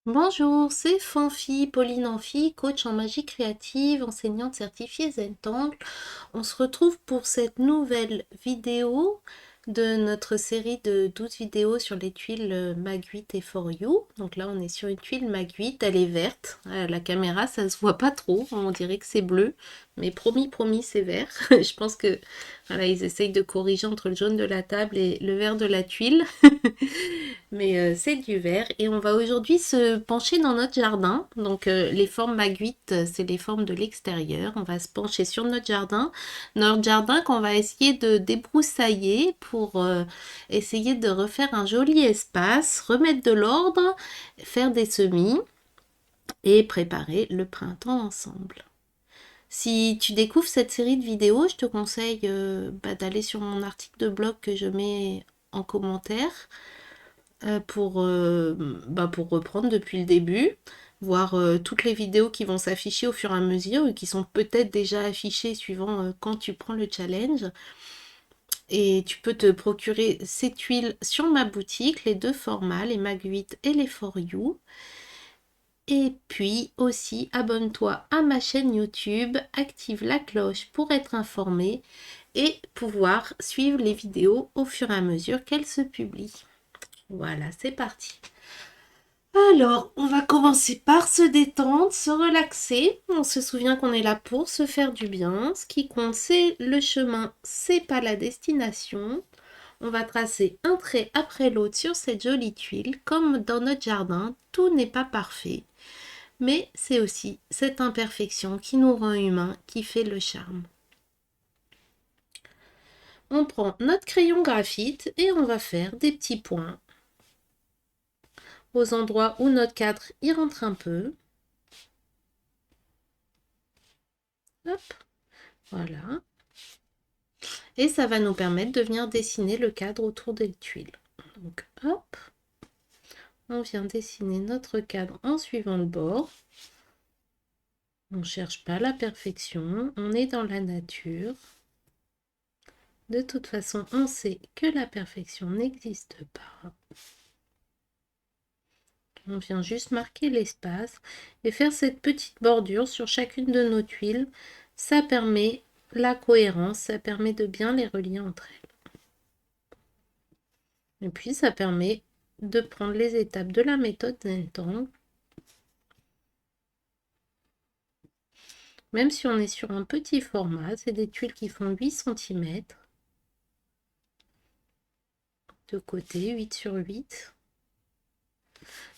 Bonjour, c'est Fanfi, Pauline Amphi, coach en magie créative, enseignante certifiée Zentangle. On se retrouve pour cette nouvelle vidéo de notre série de 12 vidéos sur les tuiles Mag 8 et For You. Donc là, on est sur une tuile Mag 8, elle est verte. La caméra, ça se voit pas trop, on dirait que c'est bleu, mais promis, promis, c'est vert. Je pense que voilà, ils essayent de corriger entre le jaune de la table et le vert de la tuile. Mais c'est du vert et on va aujourd'hui se pencher dans notre jardin. Donc les formes Mag 8, c'est les formes de l'extérieur. On va se pencher sur notre jardin qu'on va essayer de débroussailler pour essayer de refaire un joli espace, remettre de l'ordre, faire des semis et préparer le printemps ensemble. Si tu découvres cette série de vidéos, je te conseille d'aller sur mon article de blog que je mets en commentaire pour reprendre depuis le début, voir toutes les vidéos qui vont s'afficher au fur et à mesure et qui sont peut-être déjà affichées suivant quand tu prends le challenge. Et tu peux te procurer ces tuiles sur ma boutique, les deux formats, les Mag 8 et les For You. Et puis aussi, abonne-toi à ma chaîne YouTube, active la cloche pour être informé et pouvoir suivre les vidéos au fur et à mesure qu'elles se publient. Voilà, c'est parti. Alors, on va commencer par se détendre, se relaxer. On se souvient qu'on est là pour se faire du bien. Ce qui compte, c'est le chemin, c'est pas la destination. On va tracer un trait après l'autre sur cette jolie tuile. Comme dans notre jardin, tout n'est pas parfait. Mais c'est aussi cette imperfection qui nous rend humains, qui fait le charme. On prend notre crayon graphite et on va faire des petits points aux endroits où notre cadre y rentre un peu. Hop, voilà. Et ça va nous permettre de venir dessiner le cadre autour des tuiles. Donc hop, on vient dessiner notre cadre en suivant le bord. On ne cherche pas la perfection, on est dans la nature. De toute façon, on sait que la perfection n'existe pas. On vient juste marquer l'espace et faire cette petite bordure sur chacune de nos tuiles. Ça permet la cohérence, ça permet de bien les relier entre elles. Et puis ça permet de prendre les étapes de la méthode Zentangle. Même si on est sur un petit format, c'est des tuiles qui font 8 cm de côté, 8 sur 8.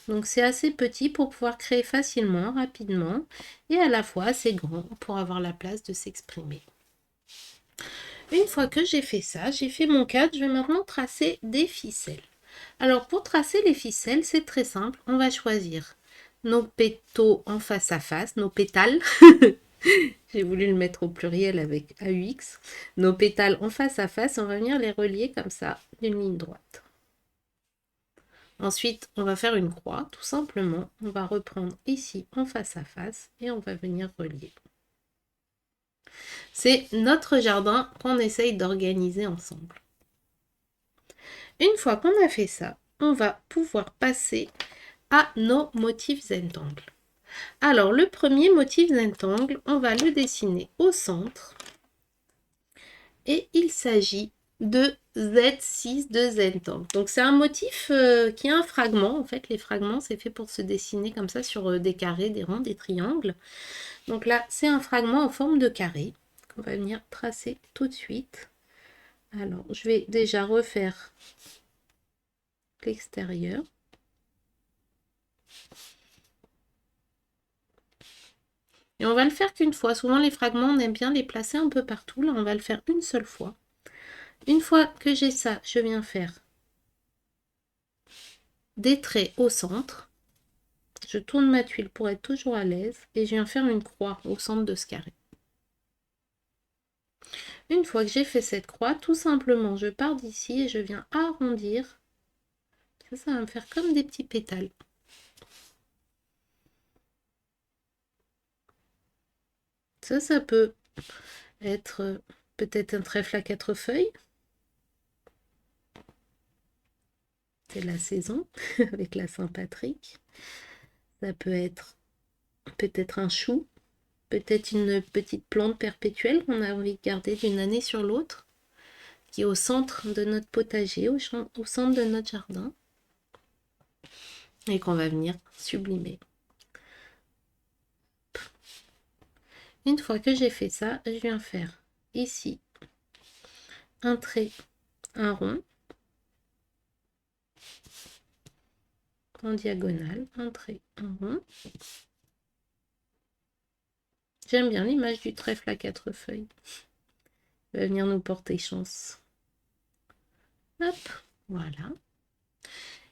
Donc c'est assez petit pour pouvoir créer facilement, rapidement, et à la fois assez grand pour avoir la place de s'exprimer. Une fois que j'ai fait ça, j'ai fait mon cadre, je vais maintenant tracer des ficelles. Alors pour tracer les ficelles, c'est très simple, on va choisir nos pétaux en face à face, nos pétales. J'ai voulu le mettre au pluriel avec AUX. Nos pétales en face à face, on va venir les relier comme ça, d'une ligne droite. Ensuite, on va faire une croix, tout simplement. On va reprendre ici en face à face et on va venir relier. C'est notre jardin qu'on essaye d'organiser ensemble. Une fois qu'on a fait ça, on va pouvoir passer à nos motifs Zentangle. Alors, le premier motif Zentangle, on va le dessiner au centre. Et il s'agit de Z6 de Zentangle. Donc c'est un motif qui est un fragment. En fait, les fragments, c'est fait pour se dessiner comme ça sur des carrés, des ronds, des triangles. Donc là, c'est un fragment en forme de carré qu'on va venir tracer tout de suite. Alors, je vais déjà refaire l'extérieur. Et on va le faire qu'une fois. Souvent, les fragments, on aime bien les placer un peu partout. Là, on va le faire une seule fois. Une fois que j'ai ça, je viens faire des traits au centre. Je tourne ma tuile pour être toujours à l'aise et je viens faire une croix au centre de ce carré. Une fois que j'ai fait cette croix, tout simplement, je pars d'ici et je viens arrondir. Ça va me faire comme des petits pétales. Ça peut être peut-être un trèfle à 4 feuilles. C'est la saison avec la Saint-Patrick. Ça peut être peut-être un chou, peut-être une petite plante perpétuelle qu'on a envie de garder d'une année sur l'autre, qui est au centre de notre potager, au centre de notre jardin, et qu'on va venir sublimer. Une fois que j'ai fait ça, je viens faire ici un trait, un rond, en diagonale, un trait, un rond. J'aime bien l'image du trèfle à 4 feuilles. Il va venir nous porter chance. Hop, voilà.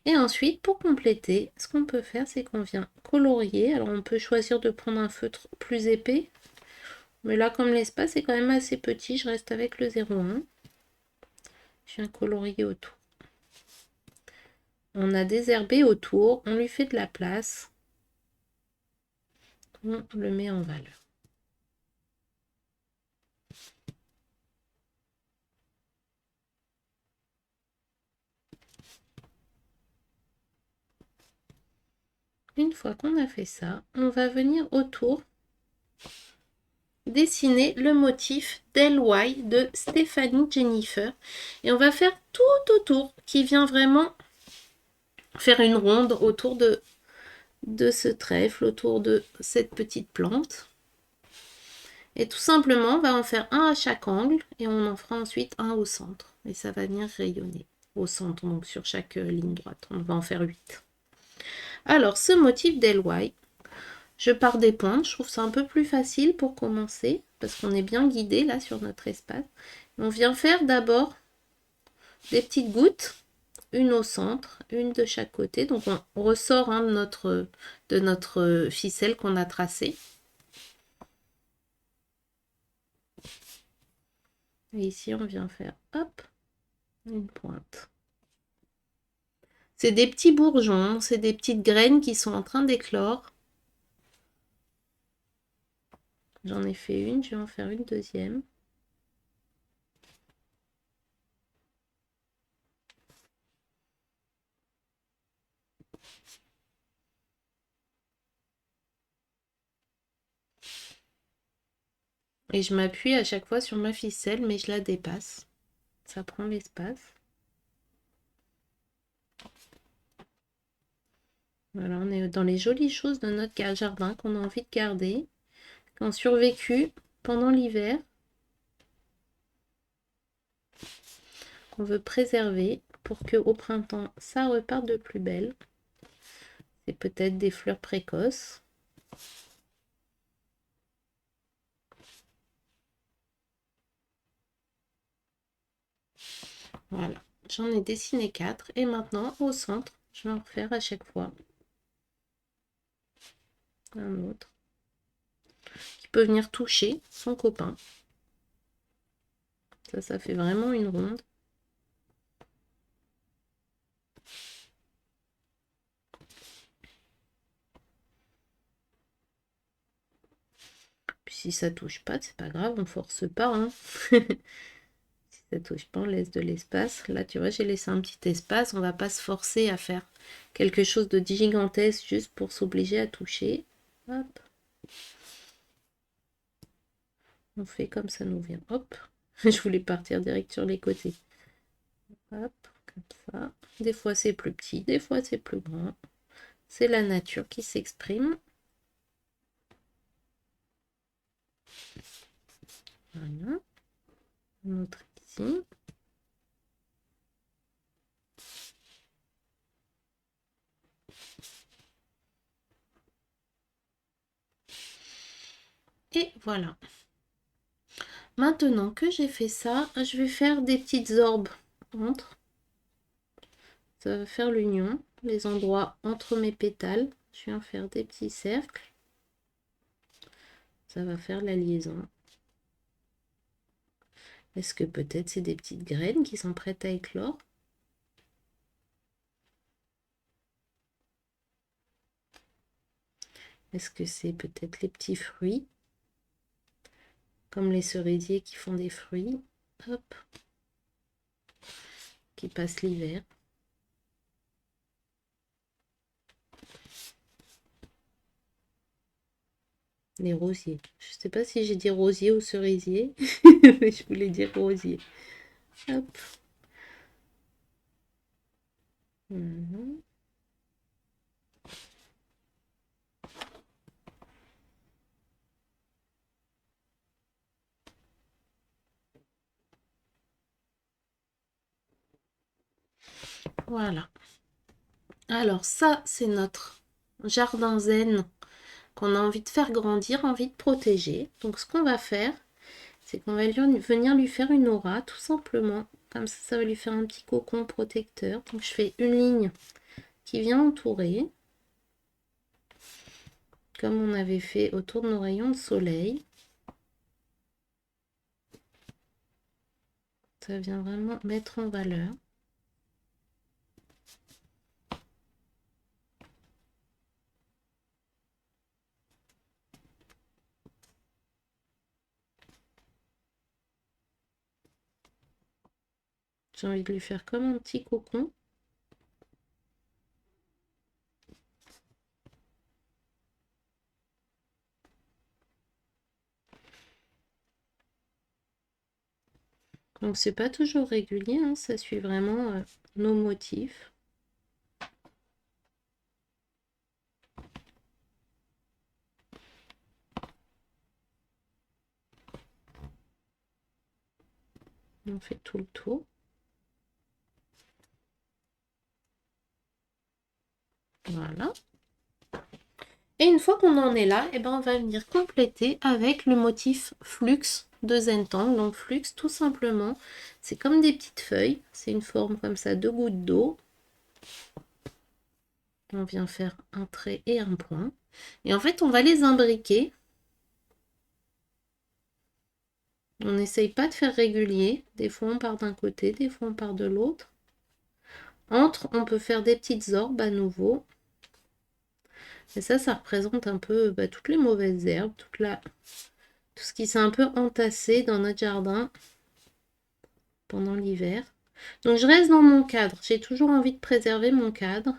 Et ensuite, pour compléter, ce qu'on peut faire, c'est qu'on vient colorier. Alors, on peut choisir de prendre un feutre plus épais. Mais là, comme l'espace est quand même assez petit, je reste avec le 0,1. Je viens colorier autour. On a désherbé autour, on lui fait de la place. On le met en valeur. Une fois qu'on a fait ça, on va venir autour dessiner le motif d'LY de Stéphanie Jennifer. Et on va faire tout autour, qui vient vraiment faire une ronde autour de ce trèfle, autour de cette petite plante. Et tout simplement, on va en faire un à chaque angle et on en fera ensuite un au centre. Et ça va venir rayonner au centre, donc sur chaque ligne droite. On va en faire 8. Alors, ce motif d'LY, je pars des pointes. Je trouve ça un peu plus facile pour commencer parce qu'on est bien guidé là sur notre espace. On vient faire d'abord des petites gouttes, une au centre, une de chaque côté. Donc, on ressort de notre ficelle qu'on a tracée. Et ici, on vient faire, hop, une pointe. C'est des petits bourgeons, c'est des petites graines qui sont en train d'éclore. J'en ai fait une, je vais en faire une deuxième. Et je m'appuie à chaque fois sur ma ficelle, mais je la dépasse. Ça prend l'espace. Voilà, on est dans les jolies choses de notre jardin qu'on a envie de garder, qui ont survécu pendant l'hiver, qu'on veut préserver pour que au printemps, ça reparte de plus belle. C'est peut-être des fleurs précoces. Voilà, j'en ai dessiné 4 et maintenant au centre, je vais en refaire à chaque fois un autre qui peut venir toucher son copain. Ça fait vraiment une ronde. Puis si ça touche pas, c'est pas grave, on force pas. Hein. Si ça touche pas, on laisse de l'espace. Là, tu vois, j'ai laissé un petit espace. On va pas se forcer à faire quelque chose de gigantesque juste pour s'obliger à toucher. Hop. On fait comme ça nous vient. Hop. Je voulais partir direct sur les côtés. Hop, comme ça. Des fois c'est plus petit, des fois c'est plus grand. C'est la nature qui s'exprime. Voilà. Un autre ici. Et voilà. Maintenant que j'ai fait ça, je vais faire des petites orbes entre. Ça va faire l'union, les endroits entre mes pétales. Je viens faire des petits cercles. Ça va faire la liaison. Est-ce que peut-être c'est des petites graines qui sont prêtes à éclore? Est-ce que c'est peut-être les petits fruits? Comme les cerisiers qui font des fruits. Hop. Qui passent l'hiver. Les rosiers. Je sais pas si j'ai dit rosier ou cerisier, mais je voulais dire rosier. Hop. Mhm. Voilà. Alors ça, c'est notre jardin zen qu'on a envie de faire grandir, envie de protéger. Donc ce qu'on va faire, c'est qu'on va venir lui faire une aura, tout simplement. Comme ça va lui faire un petit cocon protecteur. Donc je fais une ligne qui vient entourer, comme on avait fait autour de nos rayons de soleil. Ça vient vraiment mettre en valeur. J'ai envie de lui faire comme un petit cocon. Donc c'est pas toujours régulier, hein, ça suit vraiment nos motifs. On fait tout le tour. Voilà. Et une fois qu'on en est là, eh ben on va venir compléter avec le motif flux de Zentangle. Donc flux, tout simplement, c'est comme des petites feuilles. C'est une forme comme ça de gouttes d'eau. On vient faire un trait et un point. Et en fait, on va les imbriquer. On n'essaye pas de faire régulier. Des fois, on part d'un côté, des fois, on part de l'autre. Entre, on peut faire des petites orbes à nouveau. Et ça représente un peu toutes les mauvaises herbes, tout ce qui s'est un peu entassé dans notre jardin pendant l'hiver. Donc je reste dans mon cadre. J'ai toujours envie de préserver mon cadre.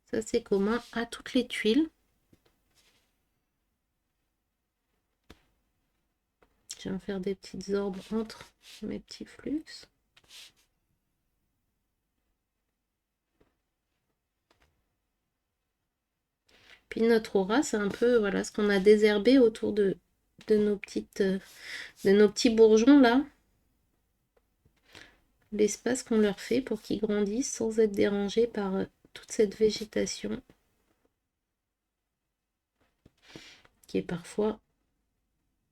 Ça c'est commun à toutes les tuiles. Je vais me faire des petites orbes entre mes petits flux. Puis notre aura, c'est un peu voilà ce qu'on a désherbé autour de nos de nos petits bourgeons là. L'espace qu'on leur fait pour qu'ils grandissent sans être dérangés par toute cette végétation qui est parfois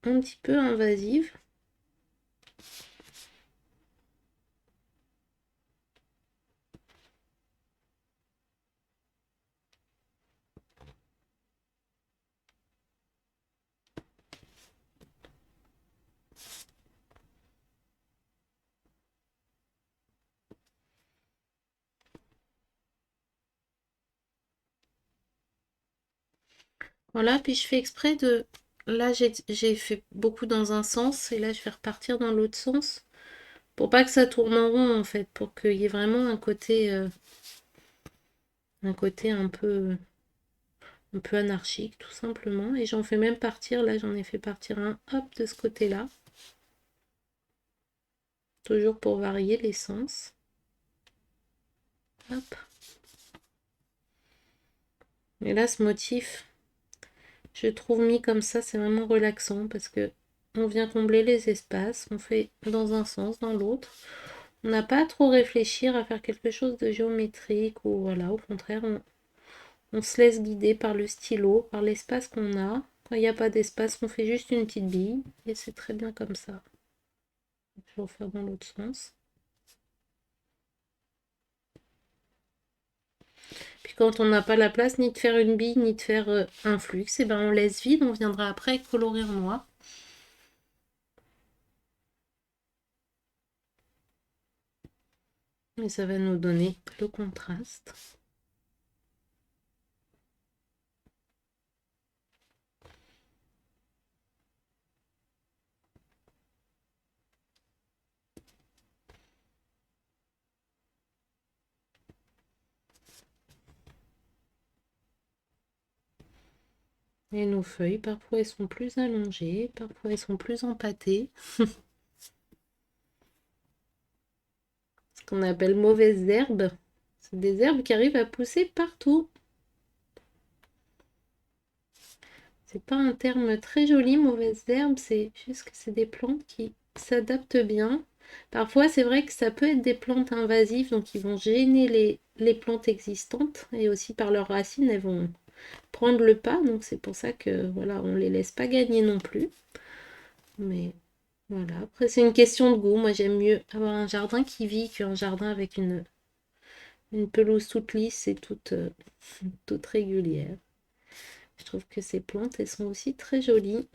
un petit peu invasive. Voilà, puis je fais exprès de... Là, j'ai fait beaucoup dans un sens, et là, je vais repartir dans l'autre sens, pour pas que ça tourne en rond, en fait, pour qu'il y ait vraiment un côté un peu anarchique, tout simplement. Et j'en fais même partir, là, j'en ai fait partir un, hop, de ce côté-là. Toujours pour varier les sens. Hop. Et là, ce motif, je trouve mis comme ça, c'est vraiment relaxant, parce que on vient combler les espaces, on fait dans un sens, dans l'autre. On n'a pas à trop réfléchir à faire quelque chose de géométrique ou voilà, au contraire, on se laisse guider par le stylo, par l'espace qu'on a. Quand il n'y a pas d'espace, on fait juste une petite bille et c'est très bien comme ça. Je vais refaire dans l'autre sens. Puis quand on n'a pas la place ni de faire une bille ni de faire un flux, et ben on laisse vide, on viendra après colorer en noir. Et ça va nous donner le contraste. Et nos feuilles, parfois elles sont plus allongées, parfois elles sont plus empâtées. Ce qu'on appelle mauvaises herbes. C'est des herbes qui arrivent à pousser partout. C'est pas un terme très joli, mauvaises herbes, c'est juste que c'est des plantes qui s'adaptent bien. Parfois, c'est vrai que ça peut être des plantes invasives, donc ils vont gêner les plantes existantes, et aussi par leurs racines, elles vont prendre le pas, donc c'est pour ça que voilà, on les laisse pas gagner non plus. Mais voilà, après c'est une question de goût. Moi j'aime mieux avoir un jardin qui vit qu'un jardin avec une pelouse toute lisse et toute régulière. Je trouve que ces plantes, elles sont aussi très jolies.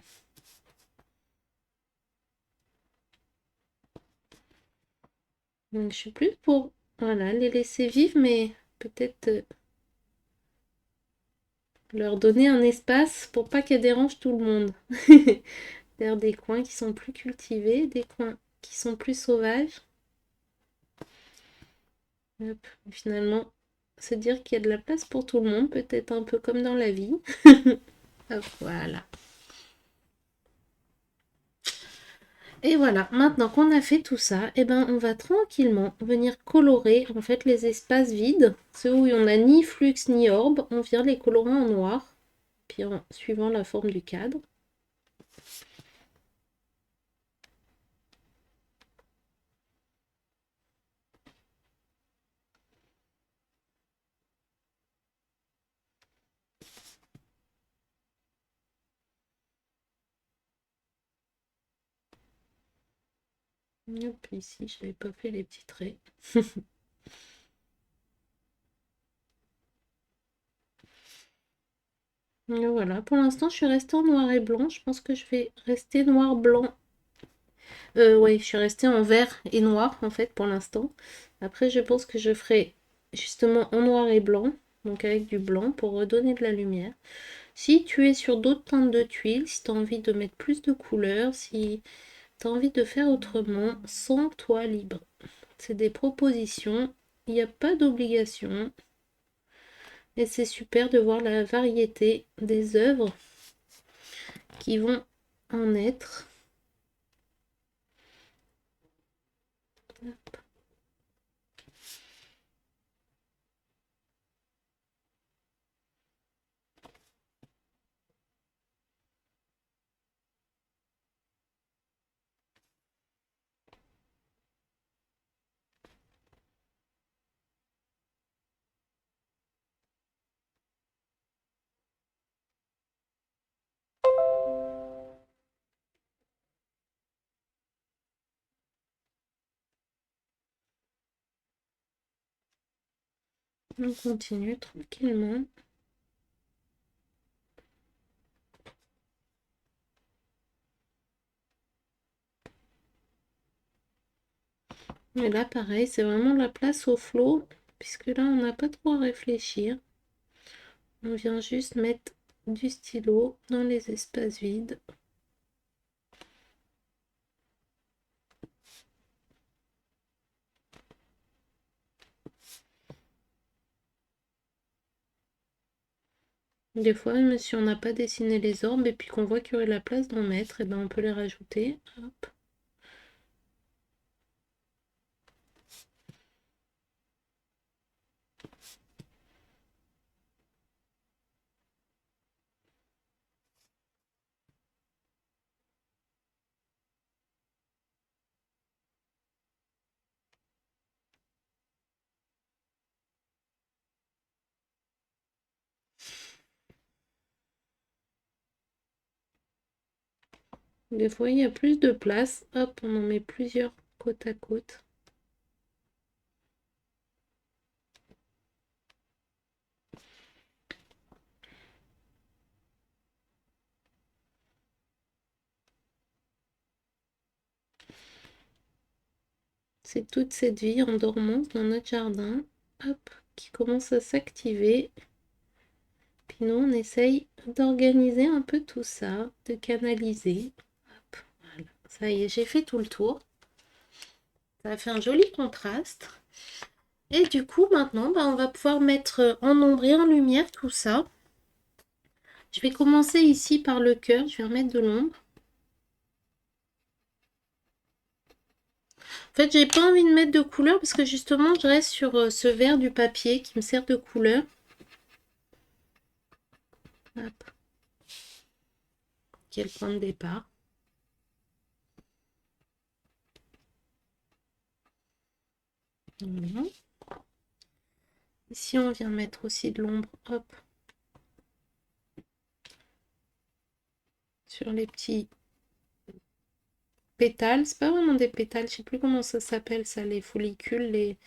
Donc je suis plus pour voilà, les laisser vivre, mais peut-être leur donner un espace pour pas qu'elles dérangent tout le monde. Faire des coins qui sont plus cultivés, des coins qui sont plus sauvages. Hop, finalement, se dire qu'il y a de la place pour tout le monde, peut-être un peu comme dans la vie. Hop, voilà. Et voilà, maintenant qu'on a fait tout ça, eh ben, on va tranquillement venir colorer en fait les espaces vides, ceux où on n'a ni flux ni orbe, on vient les colorer en noir, puis en suivant la forme du cadre. Hop, ici, je n'avais pas fait les petits traits. Et voilà, pour l'instant, je suis restée en noir et blanc. Je pense que je vais rester noir-blanc. Ouais, je suis restée en vert et noir, en fait, pour l'instant. Après, je pense que je ferai justement en noir et blanc, donc avec du blanc, pour redonner de la lumière. Si tu es sur d'autres teintes de tuiles, si tu as envie de mettre plus de couleurs, si tu as envie de faire autrement, sens-toi libre. C'est des propositions, il n'y a pas d'obligation. Et c'est super de voir la variété des œuvres qui vont en être. On continue tranquillement. Et là, pareil, c'est vraiment la place au flot, puisque là, on n'a pas trop à réfléchir. On vient juste mettre du stylo dans les espaces vides. Des fois, même si on n'a pas dessiné les orbes et puis qu'on voit qu'il y aurait la place d'en mettre, et ben on peut les rajouter. Hop. Des fois, il y a plus de place. Hop, on en met plusieurs côte à côte. C'est toute cette vie en dormance dans notre jardin, hop, qui commence à s'activer. Puis nous, on essaye d'organiser un peu tout ça, de canaliser. Hop, voilà. Ça y est, j'ai fait tout le tour. Ça a fait un joli contraste. Et du coup, maintenant, bah, on va pouvoir mettre en ombre et en lumière tout ça. Je vais commencer ici par le cœur, je vais remettre de l'ombre. En fait, j'ai pas envie de mettre de couleur parce que justement, je reste sur ce vert du papier qui me sert de couleur. Hop. Qui est le point de départ. Voilà. Ici, on vient mettre aussi de l'ombre, hop, sur les petits pétales. C'est pas vraiment des pétales, je sais plus comment ça s'appelle, ça, les follicules,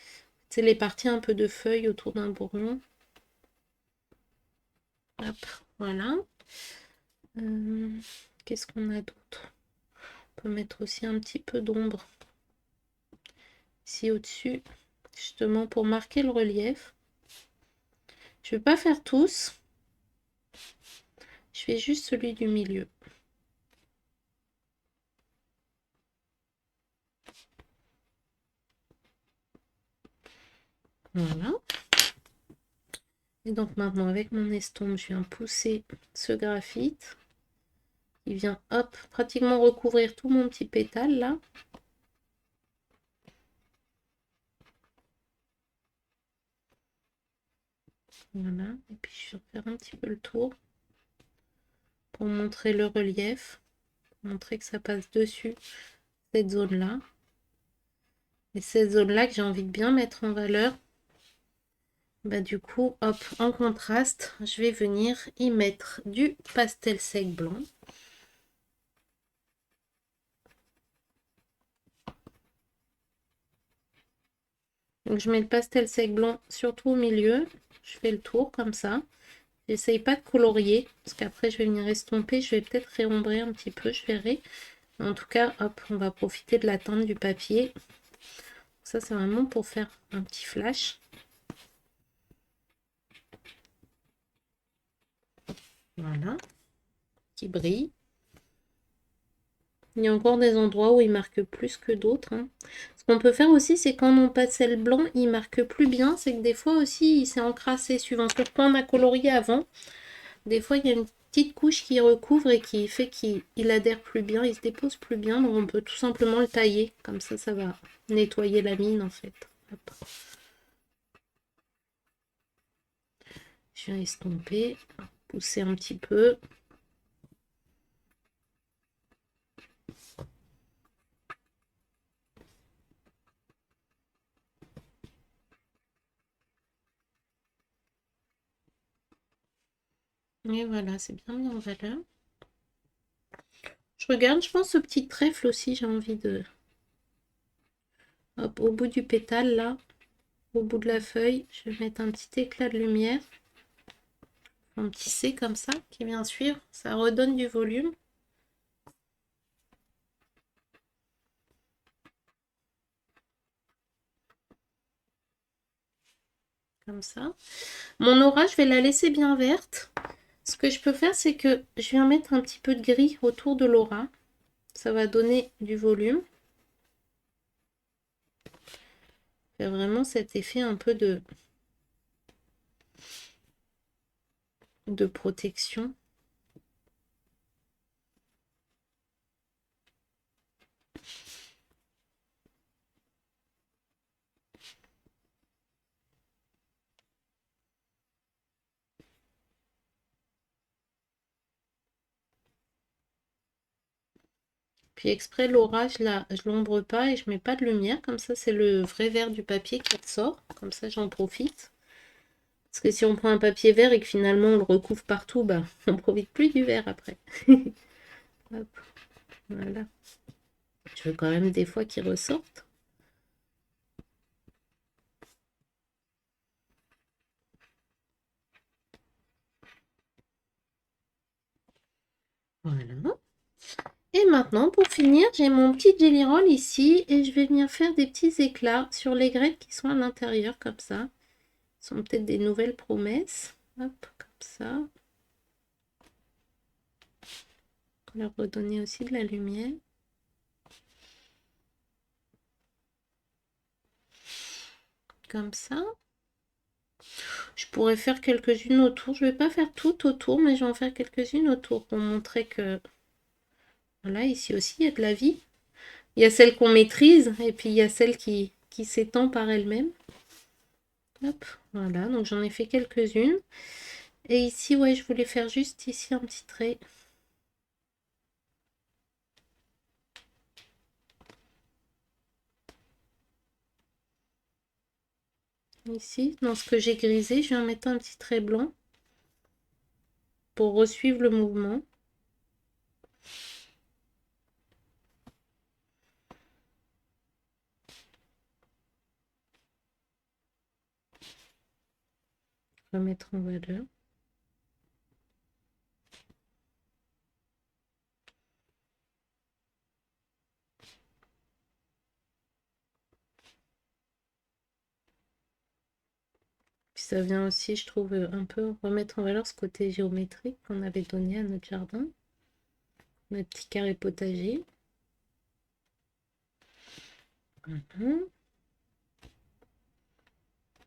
c'est les parties un peu de feuilles autour d'un bourgeon. Hop, voilà. Qu'est-ce qu'on a d'autre? On peut mettre aussi un petit peu d'ombre ici au-dessus, justement pour marquer le relief. Je ne vais pas faire tous. Je fais juste celui du milieu. Voilà. Et donc maintenant, avec mon estompe, je viens pousser ce graphite. Il vient, hop, pratiquement recouvrir tout mon petit pétale là. Voilà. Et puis je vais faire un petit peu le tour pour montrer le relief. Montrer que ça passe dessus cette zone-là. Et cette zone-là que j'ai envie de bien mettre en valeur. Bah du coup, hop, en contraste, je vais venir y mettre du pastel sec blanc. Donc je mets le pastel sec blanc surtout au milieu. Je fais le tour comme ça. J'essaye pas de colorier, parce qu'après je vais venir estomper. Je vais peut-être réombrer un petit peu, je verrai. En tout cas, hop, on va profiter de la teinte du papier. Ça, c'est vraiment pour faire un petit flash. Voilà. Qui brille. Il y a encore des endroits où il marque plus que d'autres. Hein. Ce qu'on peut faire aussi, c'est quand mon pastel blanc, il marque plus bien, c'est que des fois aussi, il s'est encrassé suivant sur quoi on a colorié avant. Des fois, il y a une petite couche qui recouvre et qui fait qu'il adhère plus bien, il se dépose plus bien. Donc, on peut tout simplement le tailler. Comme ça va nettoyer la mine, en fait. Hop. Je viens estomper, pousser un petit peu. Et voilà, c'est bien mis en valeur. Je regarde, je pense ce petit trèfle aussi, j'ai envie de... Hop, au bout du pétale, là, au bout de la feuille, je vais mettre un petit éclat de lumière. Un petit C comme ça, qui vient suivre. Ça redonne du volume. Comme ça. Mon aura, je vais la laisser bien verte. Ce que je peux faire, c'est que je viens mettre un petit peu de gris autour de l'aura. Ça va donner du volume. Faire vraiment cet effet un peu de protection. Puis exprès, l'aura, je l'ombre pas et je mets pas de lumière. Comme ça, c'est le vrai vert du papier qui ressort. Comme ça, j'en profite. Parce que si on prend un papier vert et que finalement on le recouvre partout, bah, on profite plus du vert après. Hop, voilà. Je veux quand même des fois qu'ils ressortent. Voilà. Et maintenant, pour finir, j'ai mon petit jelly roll ici et je vais venir faire des petits éclats sur les graines qui sont à l'intérieur comme ça. Ce sont peut-être des nouvelles promesses. Hop, comme ça. On va leur redonner aussi de la lumière. Comme ça. Je pourrais faire quelques-unes autour. Je vais pas faire tout autour, mais je vais en faire quelques-unes autour pour montrer que... Voilà, ici aussi, il y a de la vie. Il y a celle qu'on maîtrise et puis il y a celle qui s'étend par elle-même. Hop, voilà, donc j'en ai fait quelques-unes. Et ici, ouais, je voulais faire juste ici un petit trait. Ici, dans ce que j'ai grisé, je vais en mettre un petit trait blanc pour resuivre le mouvement. Remettre en valeur. Puis ça vient aussi, je trouve, un peu remettre en valeur ce côté géométrique qu'on avait donné à notre jardin. Notre petit carré potager. Mhm.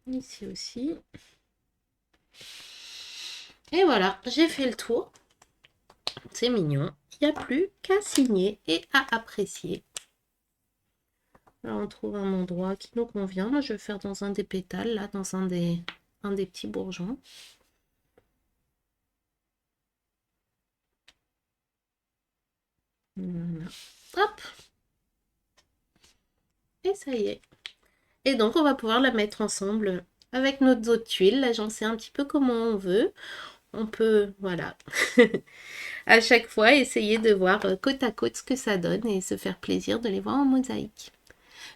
Ici aussi. Et voilà, j'ai fait le tour. C'est mignon. Il n'y a plus qu'à signer et à apprécier. Là, on trouve un endroit qui nous convient. Moi, je vais faire dans un des pétales, là, dans un des petits bourgeons. Voilà. Hop. Et ça y est. Et donc, on va pouvoir la mettre ensemble avec nos autres tuiles. Là, j'en sais un petit peu comment on veut. On peut, voilà, à chaque fois essayer de voir côte à côte ce que ça donne et se faire plaisir de les voir en mosaïque.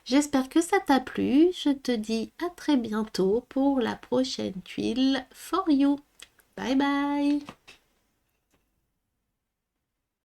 J'espère que ça t'a plu. Je te dis à très bientôt pour la prochaine tuile for you. Bye bye.